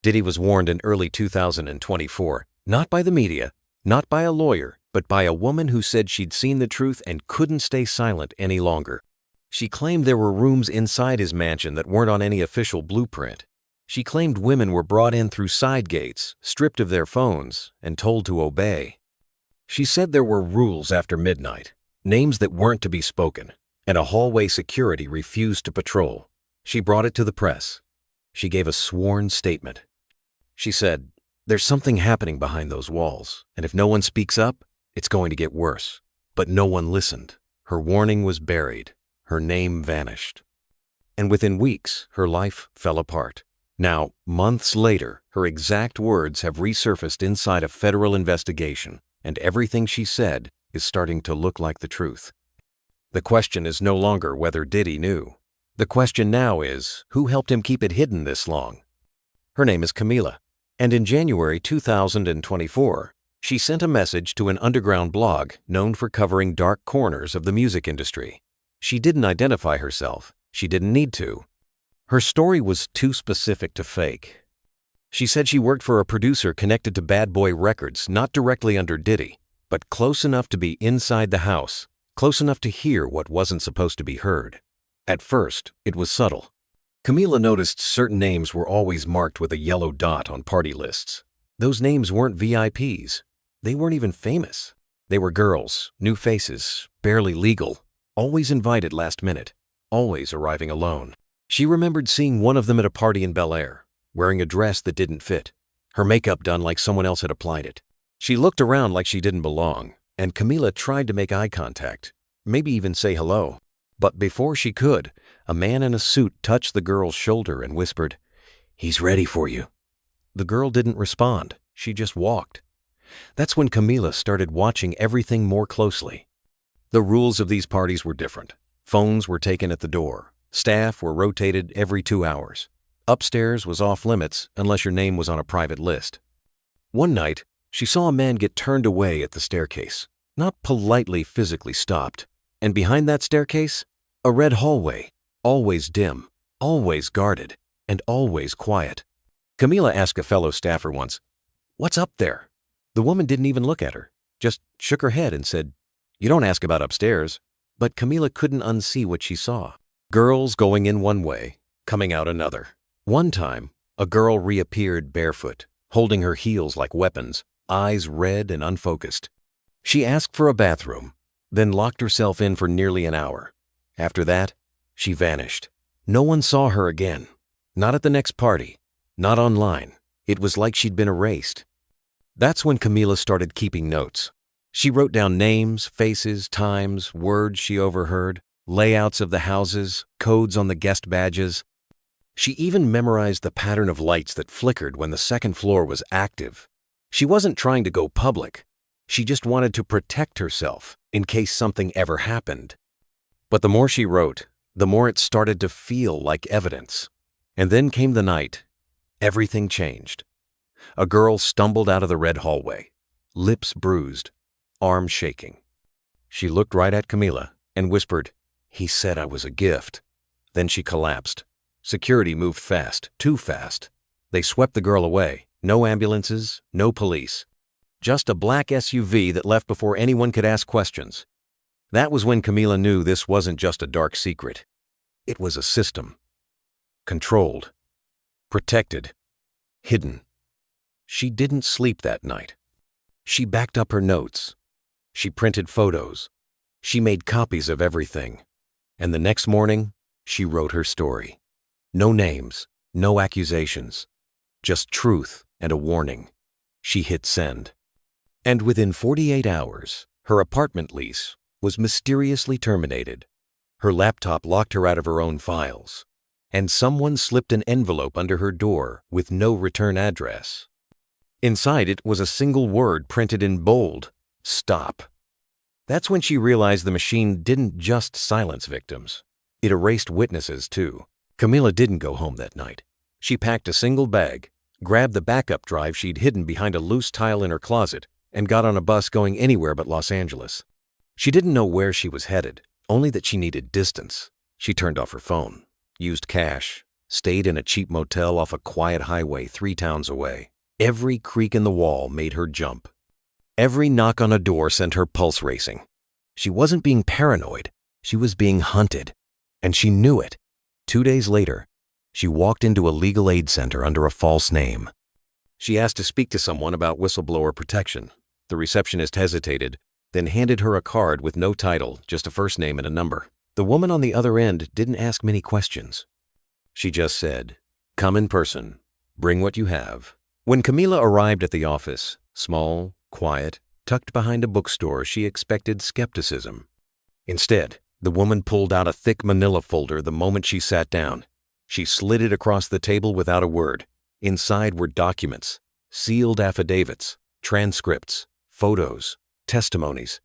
Diddy was warned in early 2024, not by the media, not by a lawyer, but by a woman who said she'd seen the truth and couldn't stay silent any longer. She claimed there were rooms inside his mansion that weren't on any official blueprint. She claimed women were brought in through side gates, stripped of their phones, and told to obey. She said there were rules after midnight, names that weren't to be spoken, and a hallway security refused to patrol. She brought it to the press. She gave a sworn statement. She said, "There's something happening behind those walls, and if no one speaks up, it's going to get worse." But no one listened. Her warning was buried. Her name vanished. And within weeks, her life fell apart. Now, months later, her exact words have resurfaced inside a federal investigation, and everything she said is starting to look like the truth. The question is no longer whether Diddy knew. The question now is, who helped him keep it hidden this long? Her name is Camila, and in January 2024, she sent a message to an underground blog known for covering dark corners of the music industry. She didn't identify herself. She didn't need to. Her story was too specific to fake. She said she worked for a producer connected to Bad Boy Records, not directly under Diddy, but close enough to be inside the house, close enough to hear what wasn't supposed to be heard. At first, it was subtle. Camila noticed certain names were always marked with a yellow dot on party lists. Those names weren't VIPs. They weren't even famous. They were girls, new faces, barely legal, always invited last minute, always arriving alone. She remembered seeing one of them at a party in Bel Air, wearing a dress that didn't fit, her makeup done like someone else had applied it. She looked around like she didn't belong, and Camila tried to make eye contact, maybe even say hello. But before she could, a man in a suit touched the girl's shoulder and whispered, "He's ready for you." The girl didn't respond. She just walked. That's when Camila started watching everything more closely. The rules of these parties were different. Phones were taken at the door. Staff were rotated every 2 hours. Upstairs was off limits unless your name was on a private list. One night, she saw a man get turned away at the staircase, not politely physically stopped. And behind that staircase, a red hallway, always dim, always guarded, and always quiet. Camila asked a fellow staffer once, "What's up there?" The woman didn't even look at her, just shook her head and said, "You don't ask about upstairs." But Camila couldn't unsee what she saw. Girls going in one way, coming out another. One time, a girl reappeared barefoot, holding her heels like weapons, eyes red and unfocused. She asked for a bathroom, then locked herself in for nearly an hour. After that, she vanished. No one saw her again. Not at the next party. Not online. It was like she'd been erased. That's when Camila started keeping notes. She wrote down names, faces, times, words she overheard, layouts of the houses, codes on the guest badges. She even memorized the pattern of lights that flickered when the second floor was active. She wasn't trying to go public. She just wanted to protect herself in case something ever happened. But the more she wrote, the more it started to feel like evidence. And then came the night. Everything changed. A girl stumbled out of the red hallway, lips bruised, arms shaking. She looked right at Camila and whispered, "He said I was a gift." Then she collapsed. Security moved fast, too fast. They swept the girl away. No ambulances, no police. Just a black SUV that left before anyone could ask questions. That was when Camila knew this wasn't just a dark secret. It was a system. Controlled. Protected. Hidden. She didn't sleep that night. She backed up her notes. She printed photos. She made copies of everything. And the next morning, she wrote her story. No names, no accusations. Just truth and a warning. She hit send. And within 48 hours, her apartment lease was mysteriously terminated. Her laptop locked her out of her own files. And someone slipped an envelope under her door with no return address. Inside it was a single word printed in bold: "Stop." That's when she realized the machine didn't just silence victims. It erased witnesses, too. Camila didn't go home that night. She packed a single bag, grabbed the backup drive she'd hidden behind a loose tile in her closet, and got on a bus going anywhere but Los Angeles. She didn't know where she was headed, only that she needed distance. She turned off her phone, used cash, stayed in a cheap motel off a quiet highway 3 towns away. Every creak in the wall made her jump. Every knock on a door sent her pulse racing. She wasn't being paranoid, she was being hunted. And she knew it. 2 days later, she walked into a legal aid center under a false name. She asked to speak to someone about whistleblower protection. The receptionist hesitated, then handed her a card with no title, just a first name and a number. The woman on the other end didn't ask many questions. She just said, "Come in person. Bring what you have." When Camila arrived at the office, small, quiet, tucked behind a bookstore, she expected skepticism. Instead, the woman pulled out a thick manila folder the moment she sat down. She slid it across the table without a word. Inside were documents, sealed affidavits, transcripts, photos, testimonies.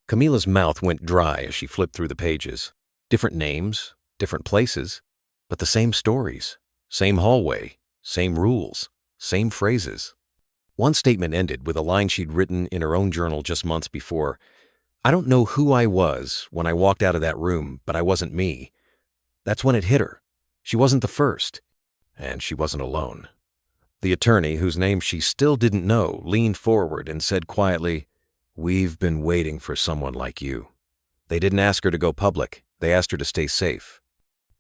Camila's mouth went dry as she flipped through the pages. Different names, different places, but the same stories, same hallway, same rules, same phrases. One statement ended with a line she'd written in her own journal just months before. "I don't know who I was when I walked out of that room, but I wasn't me." That's when it hit her. She wasn't the first, and she wasn't alone. The attorney, whose name she still didn't know, leaned forward and said quietly, "We've been waiting for someone like you." They didn't ask her to go public. They asked her to stay safe.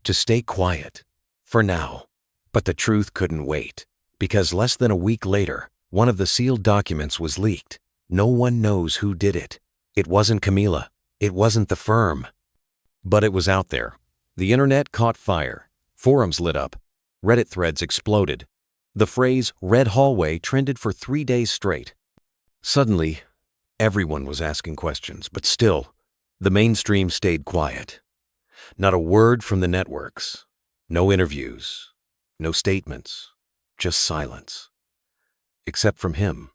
To stay quiet. For now. But the truth couldn't wait. Because less than a week later, one of the sealed documents was leaked. No one knows who did it. It wasn't Camila. It wasn't the firm. But it was out there. The internet caught fire. Forums lit up. Reddit threads exploded. The phrase "red hallway" trended for 3 days straight. Suddenly, everyone was asking questions, but still, the mainstream stayed quiet. Not a word from the networks. No interviews. No statements. Just silence. Except from him.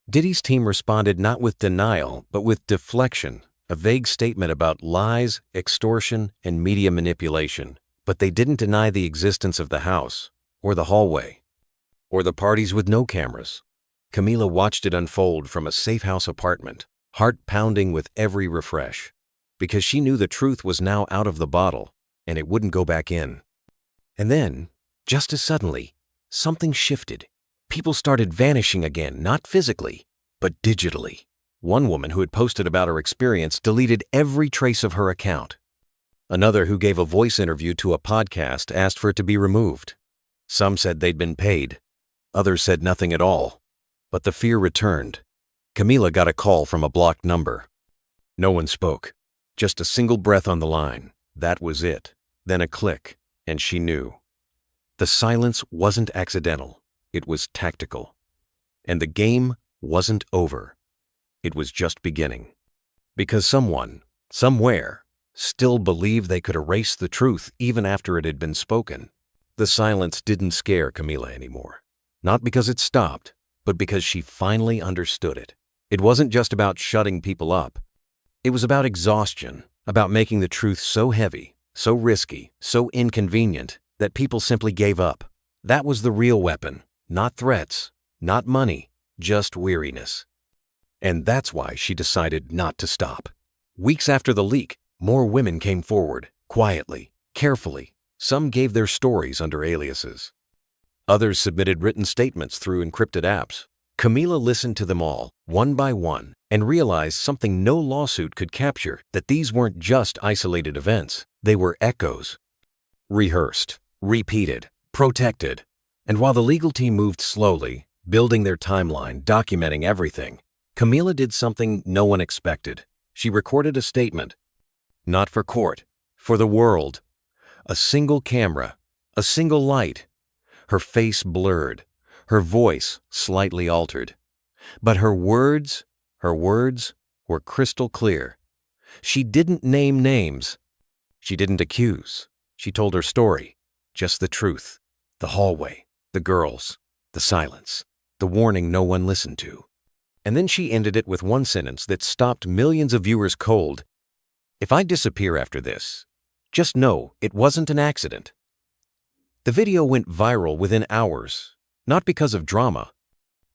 Diddy's team responded not with denial, but with deflection, a vague statement about lies, extortion, and media manipulation. But they didn't deny the existence of the house, or the hallway, or the parties with no cameras. Camila watched it unfold from a safe house apartment, heart pounding with every refresh, because she knew the truth was now out of the bottle, and it wouldn't go back in. And then, just as suddenly, something shifted. People started vanishing again, not physically, but digitally. One woman who had posted about her experience deleted every trace of her account. Another who gave a voice interview to a podcast asked for it to be removed. Some said they'd been paid. Others said nothing at all. But the fear returned. Camila got a call from a blocked number. No one spoke. Just a single breath on the line. That was it. Then a click, and she knew. The silence wasn't accidental. It was tactical. And the game wasn't over. It was just beginning. Because someone, somewhere, still believed they could erase the truth even after it had been spoken. The silence didn't scare Camila anymore. Not because it stopped, but because she finally understood it. It wasn't just about shutting people up. It was about exhaustion, about making the truth so heavy, so risky, so inconvenient, that people simply gave up. That was the real weapon. Not threats, not money, just weariness. And that's why she decided not to stop. Weeks after the leak, more women came forward, quietly, carefully. Some gave their stories under aliases. Others submitted written statements through encrypted apps. Camila listened to them all, one by one, and realized something no lawsuit could capture, that these weren't just isolated events. They were echoes. Rehearsed, repeated, protected. And while the legal team moved slowly, building their timeline, documenting everything, Camila did something no one expected. She recorded a statement. Not for court, for the world. A single camera, a single light. Her face blurred, her voice slightly altered. But her words were crystal clear. She didn't name names. She didn't accuse. She told her story, just the truth, the hallway, the girls, the silence, the warning no one listened to. And then she ended it with one sentence that stopped millions of viewers cold. "If I disappear after this, just know it wasn't an accident." The video went viral within hours, not because of drama,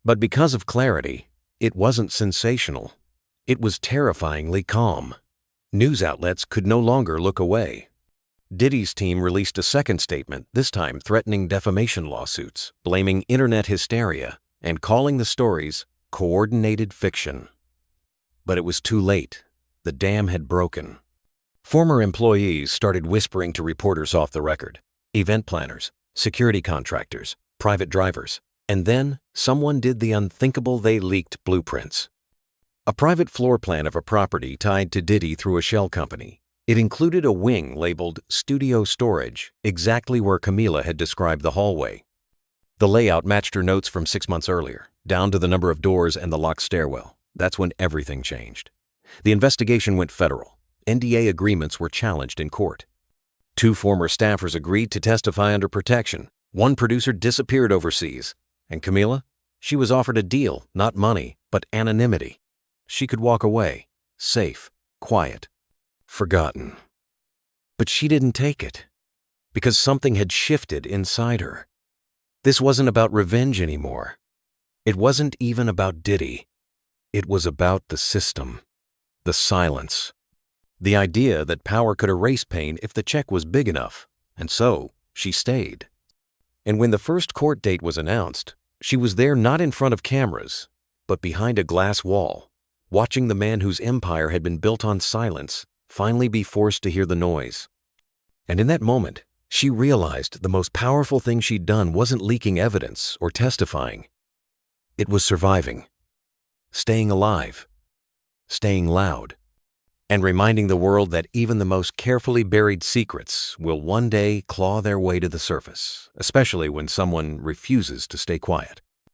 but because of clarity. It wasn't sensational. It was terrifyingly calm. News outlets could no longer look away. Diddy's team released a second statement, this time threatening defamation lawsuits, blaming internet hysteria, and calling the stories coordinated fiction. But it was too late. The dam had broken. Former employees started whispering to reporters off the record, event planners, security contractors, private drivers, and then someone did the unthinkable. They leaked blueprints. A private floor plan of a property tied to Diddy through a shell company. It included a wing labeled Studio Storage, exactly where Camila had described the hallway. The layout matched her notes from 6 months earlier, down to the number of doors and the locked stairwell. That's when everything changed. The investigation went federal. NDA agreements were challenged in court. 2 former staffers agreed to testify under protection. 1 producer disappeared overseas. And Camila? She was offered a deal, not money, but anonymity. She could walk away, safe, quiet, forgotten. But she didn't take it, because something had shifted inside her. This wasn't about revenge anymore. It wasn't even about Diddy. It was about the system, the silence, the idea that power could erase pain if the check was big enough, and so she stayed. And when the first court date was announced, she was there not in front of cameras, but behind a glass wall, watching the man whose empire had been built on silence finally be forced to hear the noise. And in that moment, she realized the most powerful thing she'd done wasn't leaking evidence or testifying. It was surviving, staying alive, staying loud, and reminding the world that even the most carefully buried secrets will one day claw their way to the surface, especially when someone refuses to stay quiet.